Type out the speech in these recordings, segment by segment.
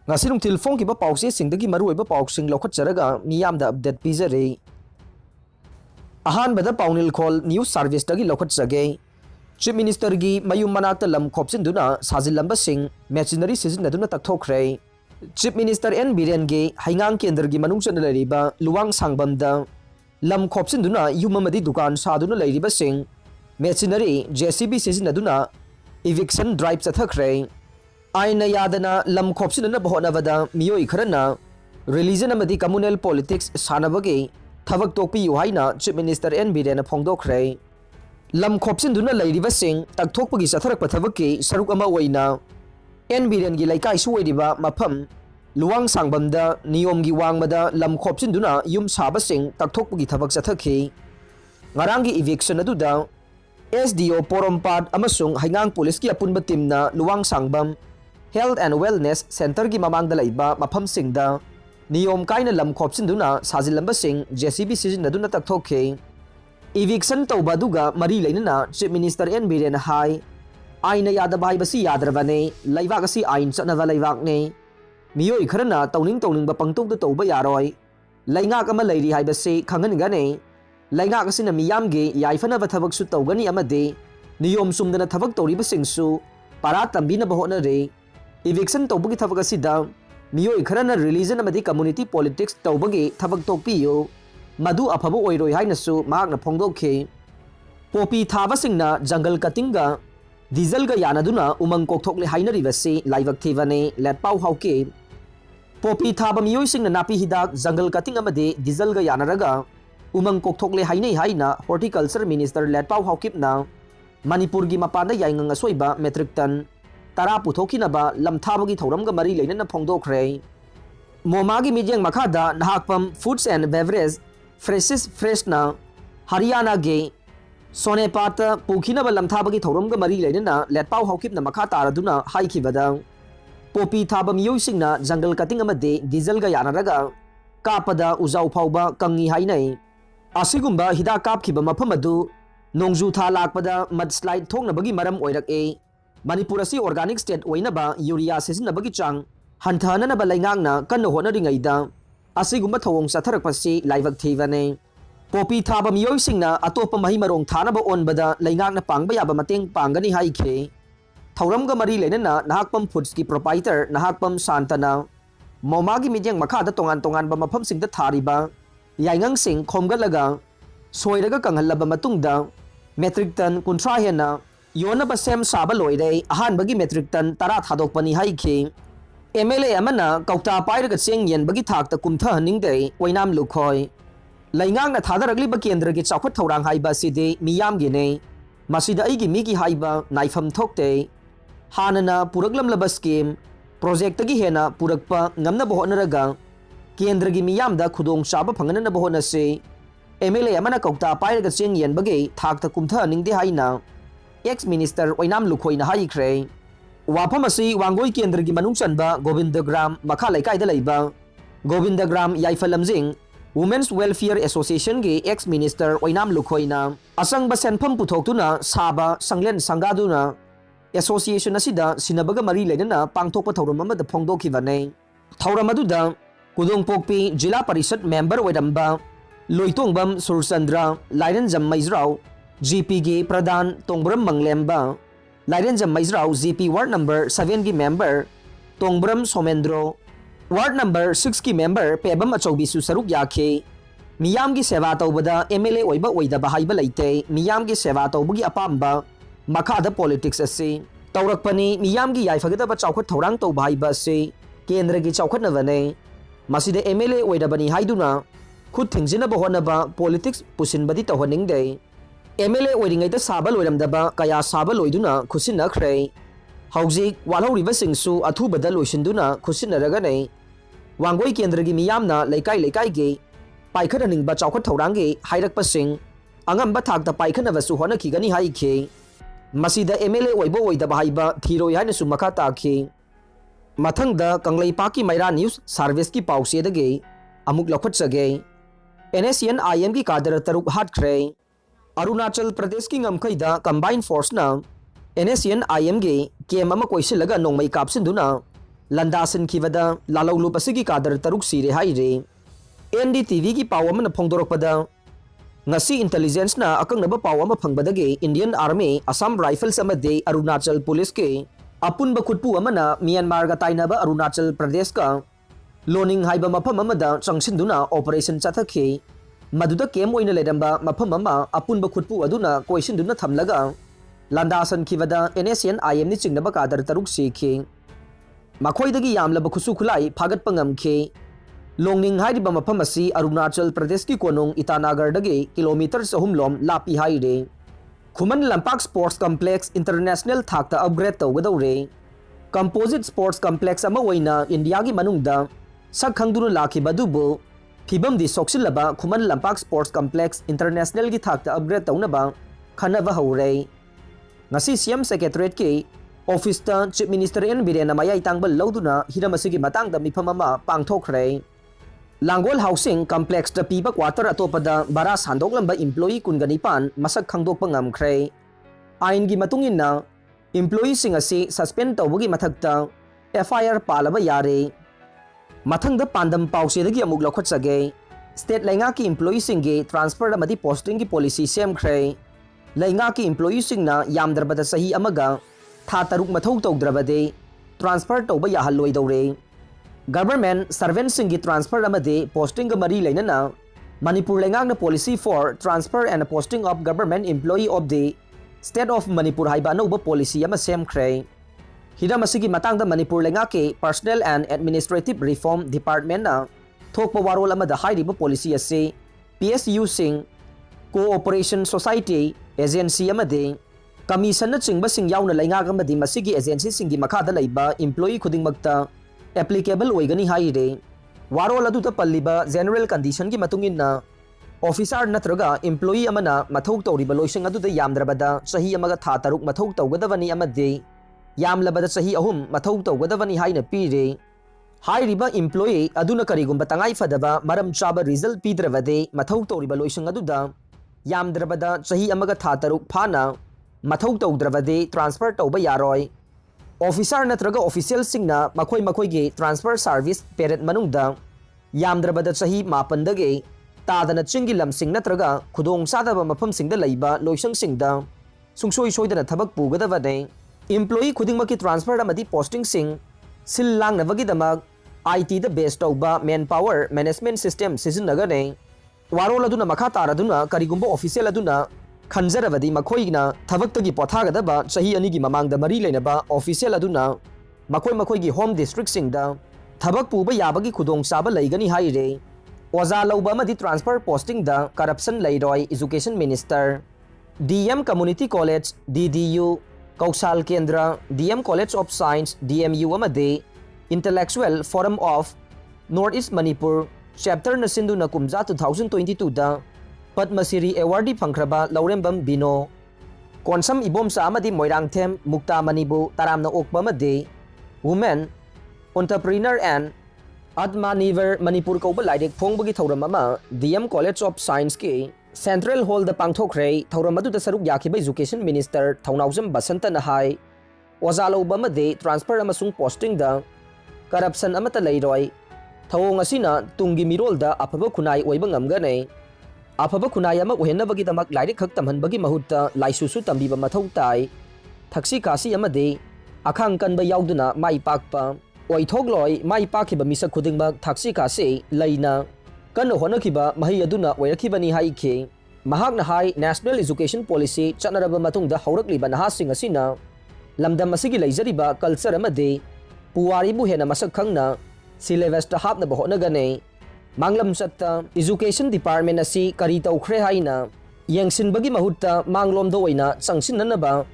ngasi nungthil phongkiba pawse singdagi maruoiba pawsing lokhacharaga miyamda update pizare ahanbada pawnil khol news service dagi lokhachage chief minister gi mayum manakta lam khopsinduna sajilamba sing machinery sizinaduna takthokre chief minister n biren ge haingang kendra gi manungchana lariba luwang sangbamda lam khopsinduna yumamadi dukan saduna lariba sing machinery jcb sizinaduna eviction drive chathakre aina yadana lam khopsinana bahonavada miyoi kharana religion amadi communal politics sanabage thabak tokpi yuhaina chief minister n biren phongdokre lam khopsinduna lairiba sing takthokpagi satharak pathabaki saruk ama oina n biren gi laikai suoiriba mafam luwang sangbamda niyom gi wangmada lam khopsinduna yum saba sing takthokpagi thabak sathakhi ngarangi eviction aduda SDO Porompat amasung haingang police ki apunba timna luwang sangbam Health and Wellness Center ki mamangda laiba mafam singda niyom kaina lam khopsinduna sajilamba sing JCB sizinaduna takthokhe eviction tawbaduga mari leinana chief minister n biren hai aina yadaba haibasi yadrabane laibak asi ain chanava laibak ne miyoi kharana tawning ba pangtokda tawba yaroi laingak ama lairi haibasi khanganigane laingak asina miyamge yaifana bathabak su tawgani amade niyom sumdana thabak tawriba singsu para tambina bahona re eviction tawbugi thabak asida miyoi kharana religion amadi community politics tawbagi thabak tokpiyo madu afaba oiroi hainasu mahakna phongdokhe popi thaba singna jungle cutting ga diesel ga yanaduna umang kokthokle hainaribasi laibak thibane letpau hauke popi thaba miyoi singna napi hidak jungle cutting amade diesel ga yanaraga umang kokthokle hainai haina horticulture minister letpau haukipna manipur gi mapanda yaingang asoiba metric ton tara puthokinaba lamthabagi thauramga mari leinana phongdokre momagi midyang makhada nahakpam foods and beverage Freshes Freshna Haryana ge Sonepata Pukhinaba lamthabagi thauramga mari leinana letpau haukipna makha taraduna haikibada popi thaba miyoi singna jungle cutting amade diesel ga yanaraga kapada uzau phauba kangi hainai asigumba hida kapkhiba mafam adu nongju tha lakpada mudslide thongnabagi maram oirak manipur asi organic state oinaba urea sizinabagi chang hanthananaba laingangna kanna honaringaida asigumba thawong satharakpasi laibak thivane popi thaba miyoi singna atopa mahi marong thanaba onbada laingangna pangba yaba mateng pangani haikhe thauramga mari leinana nahakpam foods ki proprietor nahakpam santana momagi midyang makhada tongan ba mafam singda thariba yaingang sing khomgalaga soiraga kanghallaba matungda metric ton kunthra hena yonaba sem saba loire ahanbagi metric ton 10 thadokpani haikhe MLA amana kaukta pairaga cheng yenbagi thakta kumtha haningde oinam lukhoi laingangna thadaragli ba kendra gi chawkhat thorang haiba side miyam gi ne masida ai gi mi gi haiba naifam thokte hanana puraklam laba scheme project gi hena purakpa ngamna bohonaraga kendra gi miyam da khudong chaba phangana na bohona se MLA amana kaukta pairaga cheng yenbagi thakta kumtha haningde haina ex minister oinam lukhoi na haikhre wafam asi wangoi kendra gi manung chanba Govindagram makha laikai da laiba Govindagram yaifalamjing Women's Welfare Association gi ex minister oinam lukhoina asangba senpham puthoktuna saba sanglen sangaduna association asida sinabaga mari leinana pangthokpa thauram amada phongdokhibane thauram aduda kudongpokpi jila parishad member oiramba loitongbam surchandra lairanjam maizrau GP gi pradhan tongbram manglemba Lairenjam Maizrao GP Ward number 7 ki member Tongbram Somendro Ward number 6 ki member Pebam Achaubi su saruk yakhe miyam gi seva tawbada MLA oiba oidaba haiba leite miyam gi seva tawbugi apamba makhada politics ase tawrakpani miyam gi yaifagada chawkhat thorang tawba haiba ase kendra gi chawkhat navane masida MLA oidabani haiduna khud thingjina bahonaba politics pusinbadi tawhaningde MLA oiringaida saba loiramdaba kaya saba loiduna khusinnakhre hauzik walhoriba singsu athubada loisinduna khusinnaragane wangoi kendra gi miyamna laikai ge paikhananingba chawkhat thaurangi hairakpa sing angamba thakta paikhanavasu honakigani haikhe masida MLA oibo oidaba haiba thiroi hainasu makha takhi mathangda kanglaipa ki maira news service ki pawsedage amuk lokhatchage NSCN IM ki kadar taruk hatkre Arunachal Pradesh ki ngamkhaida combined force na NSCN IM ge kem ama koiselaga nongmai kapsinduna ꯂꯟꯗꯥꯁꯤꯟꯈꯤꯕꯗ ꯂꯥꯂꯧꯂꯨꯞ ꯑꯁꯤꯒꯤ ꯀꯥꯗꯔ 6 ꯁꯤꯔꯦ ꯍꯥꯏꯔꯦ꯫ NDTVꯒꯤ ꯄꯥꯎ ꯑꯃꯅ ꯐꯣꯡꯗꯣꯔꯛꯄꯗ ngasi intelligence na akang paw ama phangbadagi Indian Army, Assam Rifles amadi Arunachal Police ke apunba khutpu amana Myanmar ga tainaba Arunachal Pradesh ka loning haiba mafam amada changsinduna operation chathakhi maduda kem oina ledamba mafam ama apunba khutpu aduna koisinduna thamlaga landasan khibada NSN IM ni chingnaba kadar 6 sikhi makhoidagi yamlaba khusu khulai phagat pangamkhi Longning hairiba mafam asi Arunachal Pradesh ki konung Itanagar dagi kilometer 3 lom lapi haire. Khuman Lampak Sports Complex International thakta upgrade tawgadawre. Composite Sports Complex ama oina India gi manungda sak khangduna lakhiba dubu phibam di soksilaba Khuman Lampak Sports Complex International gi thakta upgrade tawnaba khanaba hore. Ngasi CM Secretariat ki office ta Chief Minister N Biren Mayai tangbal lawduna hiram asigi matangda mifam ama pangthokre. Langol Housing Complex da piba quarter atopada bara sandoklambe employee kunganipan masak khangdokpa ngamkhre. Ain gi matungin na employee sing asi suspend tawbagi mathakta FIR palaba yare. Mathangda pandam pausedagi amuk lokhotsage. State lainga ki employee sing gi transfer amadi posting gi policy semkhre. Lainga ki employee sing na yamdarbada sahi amaga tha taruk mathau tawdrabade transfer tawba yahaloi dawre. Government servant singi transfer amade posting ga mari lainana Manipur lengang na policy for transfer and posting of government employee of the state of Manipur haiba no policy ama semkhre hidam asigi matangda Manipur lenga ke personnel and administrative reform department na thokpa warol amada hairiba policy ase PSU sing cooperation society agency amade commission na chingba sing yauna lenga ga madi masigi agency singi makhada laiba employee khudingmakta applicable oigani haire warol adu ta palliba general condition gi matungin na officer natraga employee amana mathau tawriba loising adu da yamdrabada sahi amaga tha taruk mathau tawgadavani amade yamlabada sahi ahum mathau tawgadavani haina pire hairiba employee aduna karigumba tangai fadaba maram chaba result pidravade mathau tawriba loising adu da yamdrabada sahi amaga tha taruk phana mathau tawdravade transfer tawba yaroi Officer natraga official singna makhoi gi transfer service period manungda yamdrabada sahi mapandage tadana chingi lamsing natraga khudong sadaba mafam singda laiba loisang singda sungsoi soidana thabak pugadabane employee khudingmaki transfer amadi posting sing sil langnabagi damak IT da based tawba manpower management system sizinagane warol aduna makha taraduna karigumba official aduna Khanjarabadi makhoigna thabaktagi pothagadaba sahi anigi mamangda mari leinaba official aduna makhoigi home district singda thabak puba yabagi khudong saba laigani haire oza lauba amadi transfer posting da corruption lairoi education minister DM Community College DDU Kausal Kendra DM College of Science DMU amade Intellectual Forum of Northeast Manipur chapter na sinduna kumja 2022 da Padma Shri awardee phangraba Laurembam Bino Konsam Ibomsa amadi Moirangthem Mukta Manibu taramna okpa amade women entrepreneur and Atmanirbhar Manipur kauba lairek phongbagi thauram ama DM College of Science ke Central Hall da pangthokre thauram adu da saruk yakhiba education minister Thaunaujam Basanta na hai ozalo bamade transfer amasung posting da corruption amata leiroi thawong asina tungi mirol da afaba khunai oiba ngamgane afaba khunai ama ohenabagi damak lairik khak tamhanbagi mahutta laisusu tambiba mathau tai thaksi kasi amade akhang kanba yauduna mai pakpa oithogloi mai pakhiba misa khudingba thaksi kasi leina kan honakhiba mahi aduna oirakhibani haikhe mahakna hai national education policy chanaraba matungda haurakliba nahasing asina lamdam asigi leijariba culture amade puwari bu hena masak khangna syllabus ta hapna bahonagane Manglam chatta education department asi kari tawkhre haina yengsinbagi mahutta manglom do oina changsinnanaba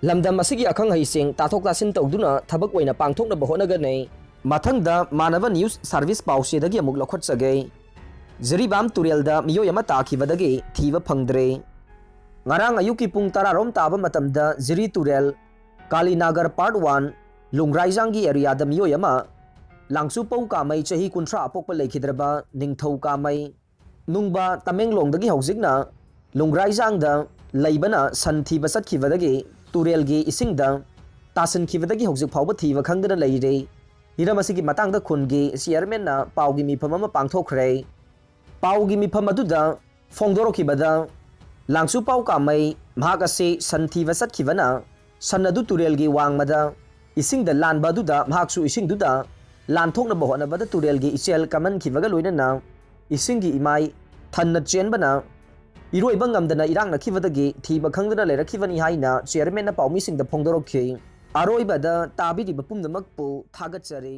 lamdam asigi akhang haising tathok tasin tawduna thabak oina pangthokna bahonagane mathangda manava news service pausedagi amuk lokhotsage Jiribam Turelda miyoyama takhibadagi thiba phangdre ngarang ayuki pung 10 rom taba matamda Jiri Turel Kalinagar part 1 Lungraijangi area da miyoyama Langsu pau kamai chahi kuntra apokpa leikhidraba ningthau kamai nungba Tamenglongdagi haujikna Lungraijangda leibana santhi basatkhibadagi Turelgi isingda tasankhibadagi haujik phawba thiba khangdana leire हिरम असिगी मतंगदा खुनगी chairman ना पाउगी मिफम अमा पांगथोखरे पाउगी मिफम अदुदा फोंदोरखिबदा लांगसु पाउ कामै महाक असे सन्थीवा चटखिबना सन अदु तुरेलगी वांगमदा इसिंगदा लानबा अदुदा महाकसु इसिंगदुदा लानथोकनबा होनबदा तुरेलगी इचेल कमनखिबगा लोइनना इसिंगी इमाई थन्ना चेनबना इरोइबा ngamdana irangnakhibadagi thiba khangdana leirakhibani haina chairman na paumi singda phongdorokhi aroibada tabiri bapumdamakpu thagatchari